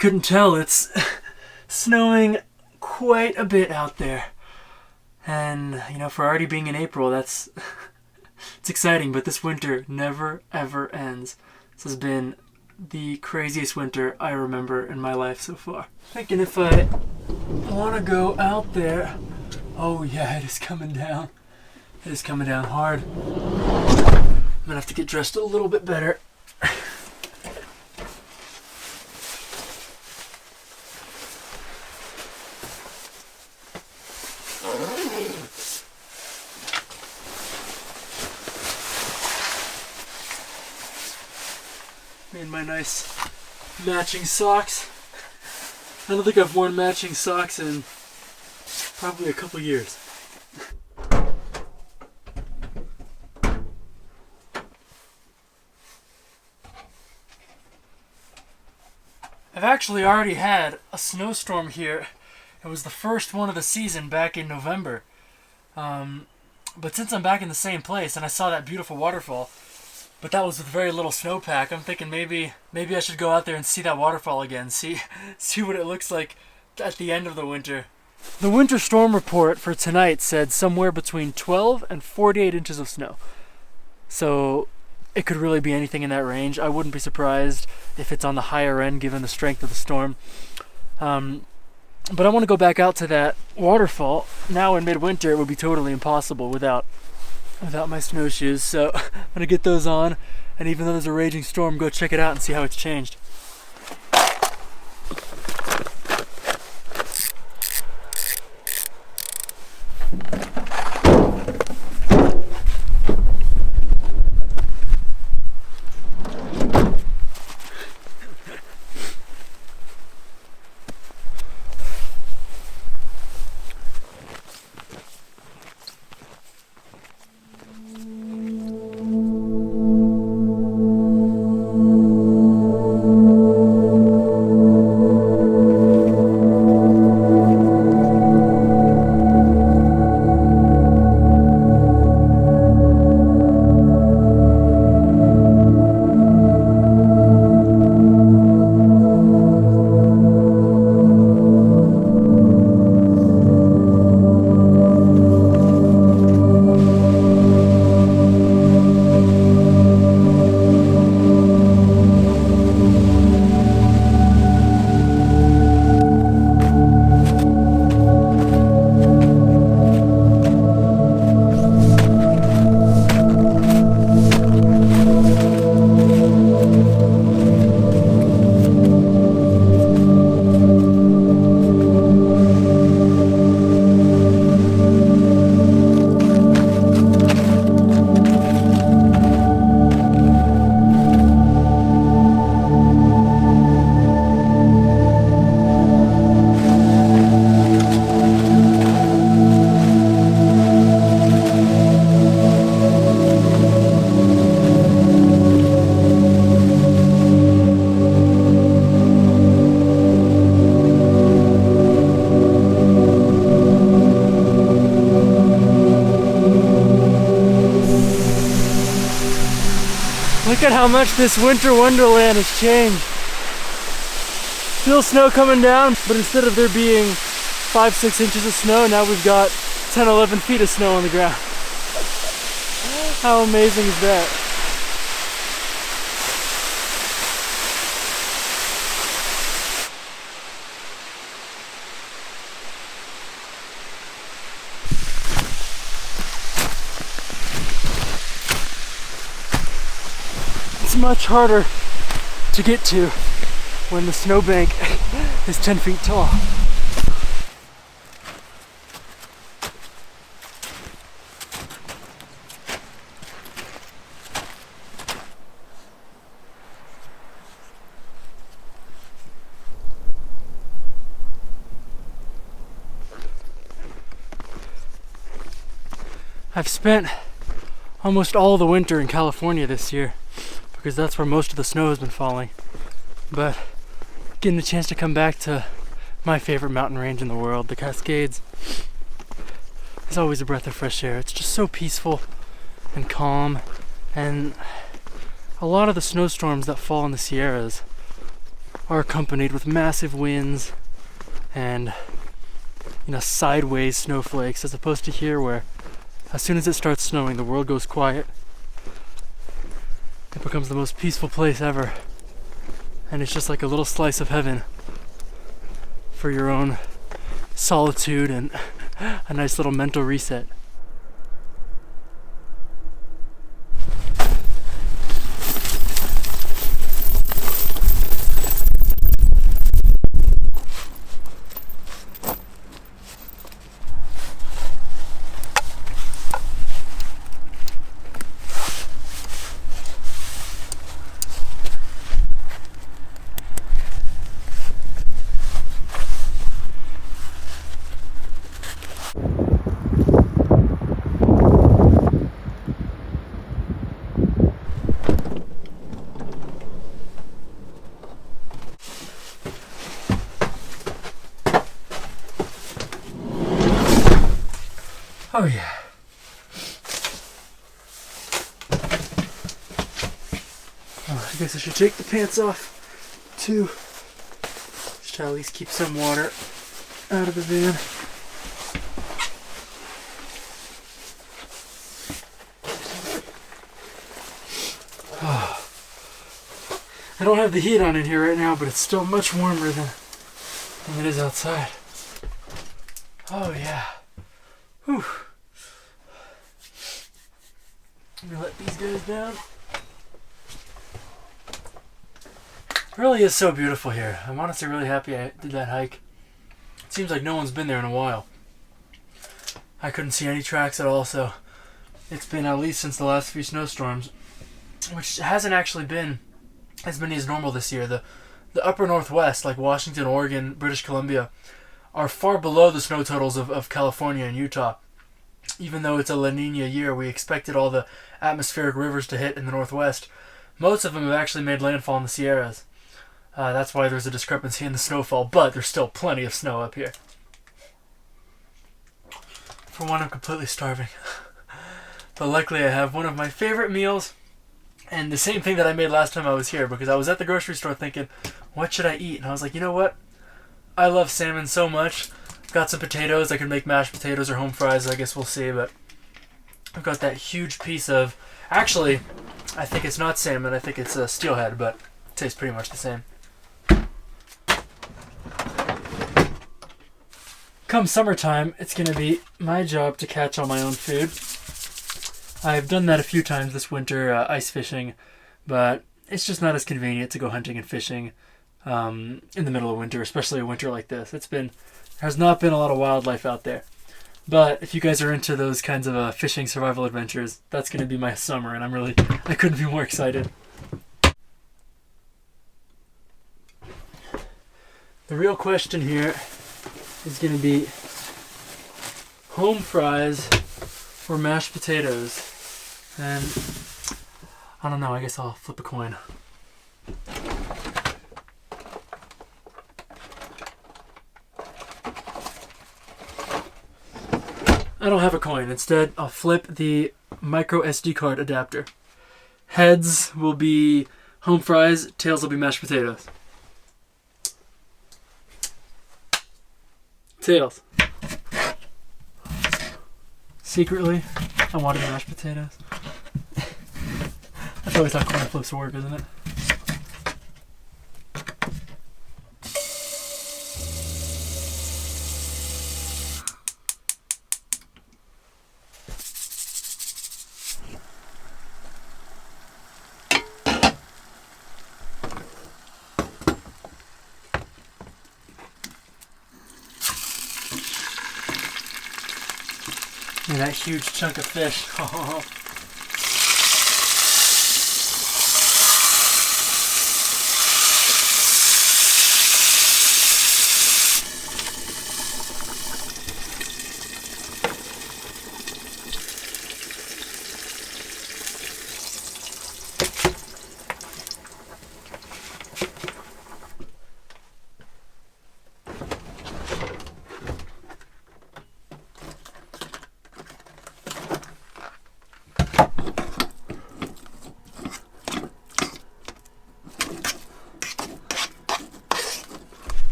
couldn't tell, it's snowing quite a bit out there. And, you know, for already being in April, that's it's exciting, but this winter never, ever ends. This has been the craziest winter I remember in my life so far. Thinking if I want to go out there, oh yeah, it is coming down. It is coming down hard. I'm gonna have to get dressed a little bit better. Me and my nice matching socks. I don't think I've worn matching socks in probably a couple years. I've actually already had a snowstorm here. It was the first one of the season back in November. But since I'm back in the same place and I saw that beautiful waterfall, but that was with very little snowpack, I'm thinking maybe I should go out there and see that waterfall again, see what it looks like at the end of the winter. The winter storm report for tonight said somewhere between 12 and 48 inches of snow. So it could really be anything in that range. I wouldn't be surprised if it's on the higher end given the strength of the storm. But I want to go back out to that waterfall. Now in midwinter it would be totally impossible without my snowshoes, so I'm gonna get those on, and even though there's a raging storm, go check it out and see how it's changed. Look at how much this winter wonderland has changed. Still snow coming down, but instead of there being 5-6 inches of snow, now we've got 10-11 feet of snow on the ground. How amazing is that? It's much harder to get to when the snowbank is 10 feet tall. I've spent almost all the winter in California this year because that's where most of the snow has been falling. But getting the chance to come back to my favorite mountain range in the world, the Cascades, is always a breath of fresh air. It's just so peaceful and calm, and a lot of the snowstorms that fall in the Sierras are accompanied with massive winds and, you know, sideways snowflakes, as opposed to here where as soon as it starts snowing, the world goes quiet. It becomes the most peaceful place ever. And it's just like a little slice of heaven for your own solitude and a nice little mental reset. Oh yeah. Oh, I guess I should take the pants off too. Just try to at least keep some water out of the van. Oh. I don't have the heat on in here right now, but it's still much warmer than it is outside. Oh yeah. Whew. I'm gonna let these guys down. It really is so beautiful here. I'm honestly really happy I did that hike. It seems like no one's been there in a while. I couldn't see any tracks at all, so it's been at least since the last few snowstorms, which hasn't actually been as many as normal this year. The upper northwest, like Washington, Oregon, British Columbia, are far below the snow totals of California and Utah. Even though it's a La Nina year, we expected all the atmospheric rivers to hit in the northwest. Most of them have actually made landfall in the Sierras. That's why there's a discrepancy in the snowfall, but there's still plenty of snow up here. For one, I'm completely starving. But luckily I have one of my favorite meals, and the same thing that I made last time I was here, because I was at the grocery store thinking, what should I eat? And I was like, you know what? I love salmon so much. Got some potatoes. I could make mashed potatoes or home fries. I guess we'll see. But I've got that huge piece of... Actually, I think it's not salmon. I think it's steelhead, but it tastes pretty much the same. Come summertime, it's going to be my job to catch all my own food. I've done that a few times this winter, ice fishing, but it's just not as convenient to go hunting and fishing in the middle of winter, especially a winter like this. There's not been a lot of wildlife out there. But if you guys are into those kinds of fishing survival adventures, that's going to be my summer, and I couldn't be more excited. The real question here is going to be home fries or mashed potatoes. And I don't know, I guess I'll flip a coin. I don't have a coin. Instead, I'll flip the micro SD card adapter. Heads will be home fries, tails will be mashed potatoes. Tails. Secretly, I wanted mashed potatoes. That's always how coin flips work, isn't it? And that huge chunk of fish.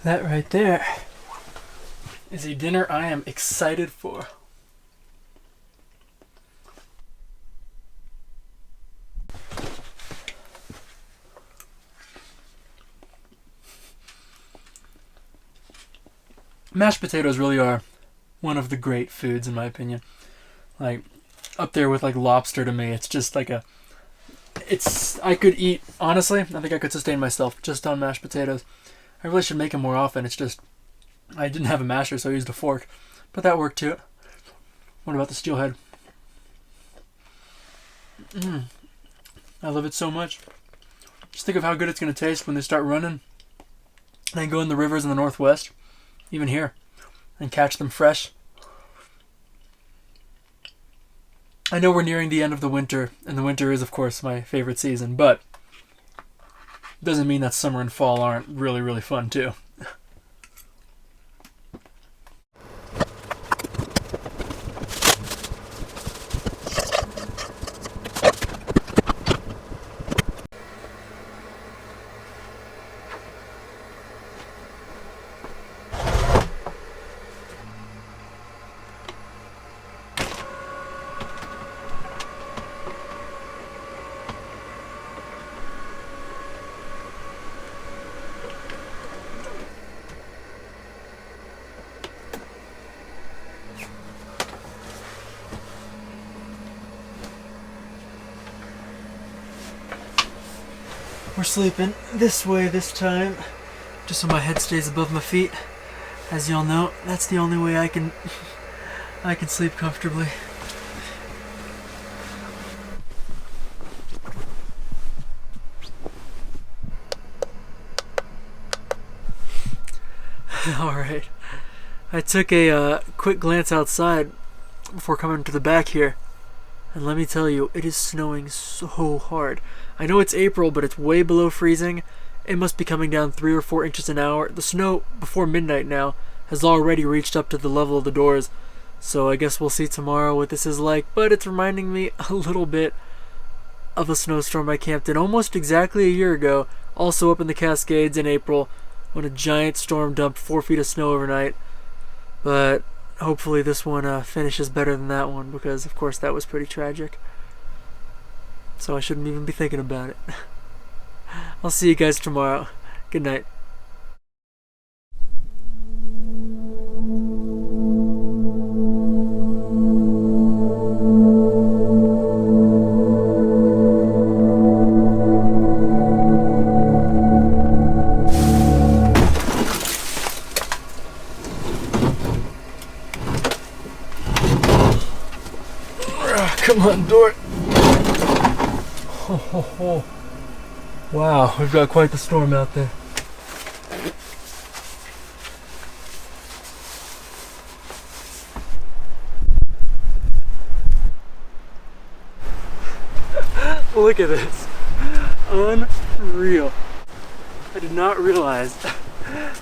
That right there is a dinner I am excited for. Mashed potatoes really are one of the great foods in my opinion. Like, up there with like lobster to me. It's just like I could eat, honestly, I think I could sustain myself just on mashed potatoes. I really should make them more often. It's just, I didn't have a masher, so I used a fork. But that worked too. What about the steelhead? I love it so much. Just think of how good it's going to taste when they start running. And go in the rivers in the Northwest, even here, and catch them fresh. I know we're nearing the end of the winter, and the winter is, of course, my favorite season, but doesn't mean that summer and fall aren't really, really fun, too. We're sleeping this way this time, just so my head stays above my feet. As y'all know, that's the only way I can sleep comfortably. Alright, I took a quick glance outside before coming to the back here, and let me tell you, it is snowing so hard. I know it's April, but it's way below freezing. It must be coming down 3 or 4 inches an hour. The snow, before midnight now, has already reached up to the level of the doors. So I guess we'll see tomorrow what this is like. But it's reminding me a little bit of a snowstorm I camped in almost exactly a year ago. Also up in the Cascades in April, when a giant storm dumped 4 feet of snow overnight. But hopefully this one finishes better than that one, because of course that was pretty tragic. So I shouldn't even be thinking about it. I'll see you guys tomorrow. Good night. Come on, Dort. Oh. Wow, we've got quite the storm out there. Look at this. Unreal. I did not realize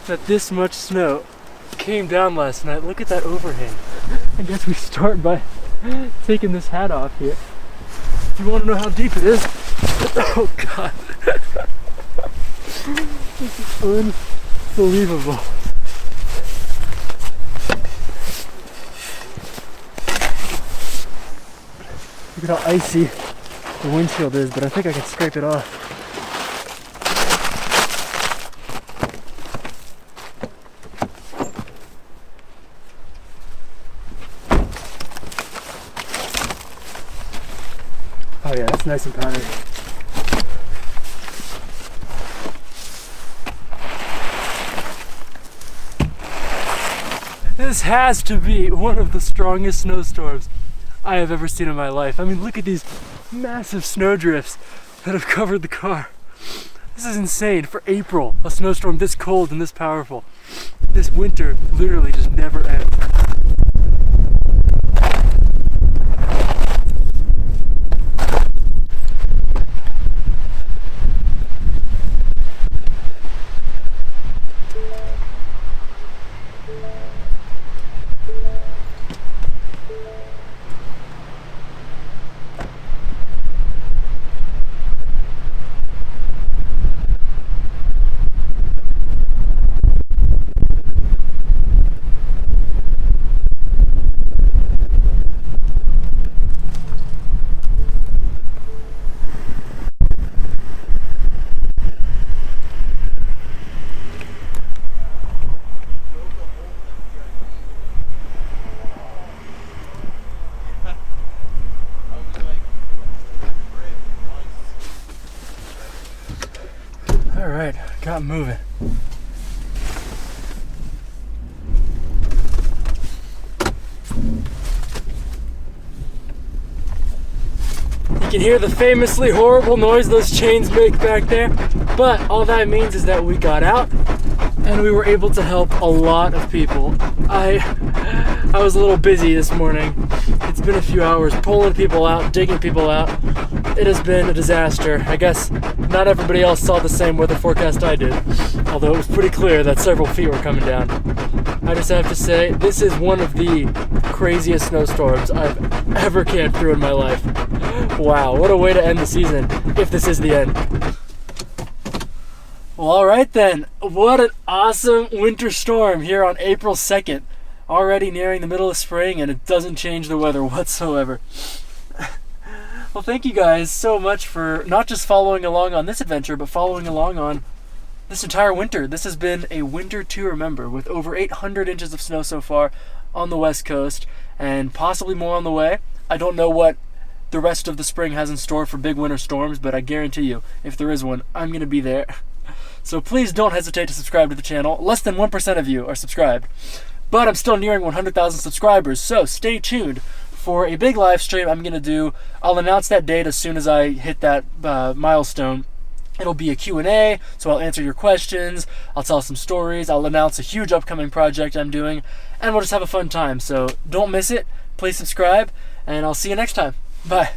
that this much snow came down last night. Look at that overhang. I guess we start by taking this hat off here. If you want to know how deep it is, oh god. This is unbelievable. Look at how icy the windshield is, but I think I can scrape it off. Oh yeah, that's nice and powdery. This has to be one of the strongest snowstorms I have ever seen in my life. I mean, look at these massive snowdrifts that have covered the car. This is insane for April, a snowstorm this cold and this powerful. This winter literally just never ends. got moving. You can hear the famously horrible noise those chains make back there, but all that means is that we got out and we were able to help a lot of people. I was a little busy this morning. It's been a few hours pulling people out, digging people out. It has been a disaster. I guess not everybody else saw the same weather forecast I did, although it was pretty clear that several feet were coming down. I just have to say, this is one of the craziest snowstorms I've ever camped through in my life. Wow, what a way to end the season, if this is the end. Well, alright then. What an awesome winter storm here on April 2nd. Already nearing the middle of spring, and it doesn't change the weather whatsoever. Well, thank you guys so much for not just following along on this adventure, but following along on this entire winter. This has been a winter to remember, with over 800 inches of snow so far on the West Coast, and possibly more on the way. I don't know what the rest of the spring has in store for big winter storms, but I guarantee you, if there is one, I'm going to be there. So please don't hesitate to subscribe to the channel. Less than 1% of you are subscribed. But I'm still nearing 100,000 subscribers, so stay tuned for a big live stream I'm going to do. I'll announce that date as soon as I hit that milestone. It'll be a Q&A, so I'll answer your questions, I'll tell some stories, I'll announce a huge upcoming project I'm doing, and we'll just have a fun time. So don't miss it, please subscribe, and I'll see you next time. Bye.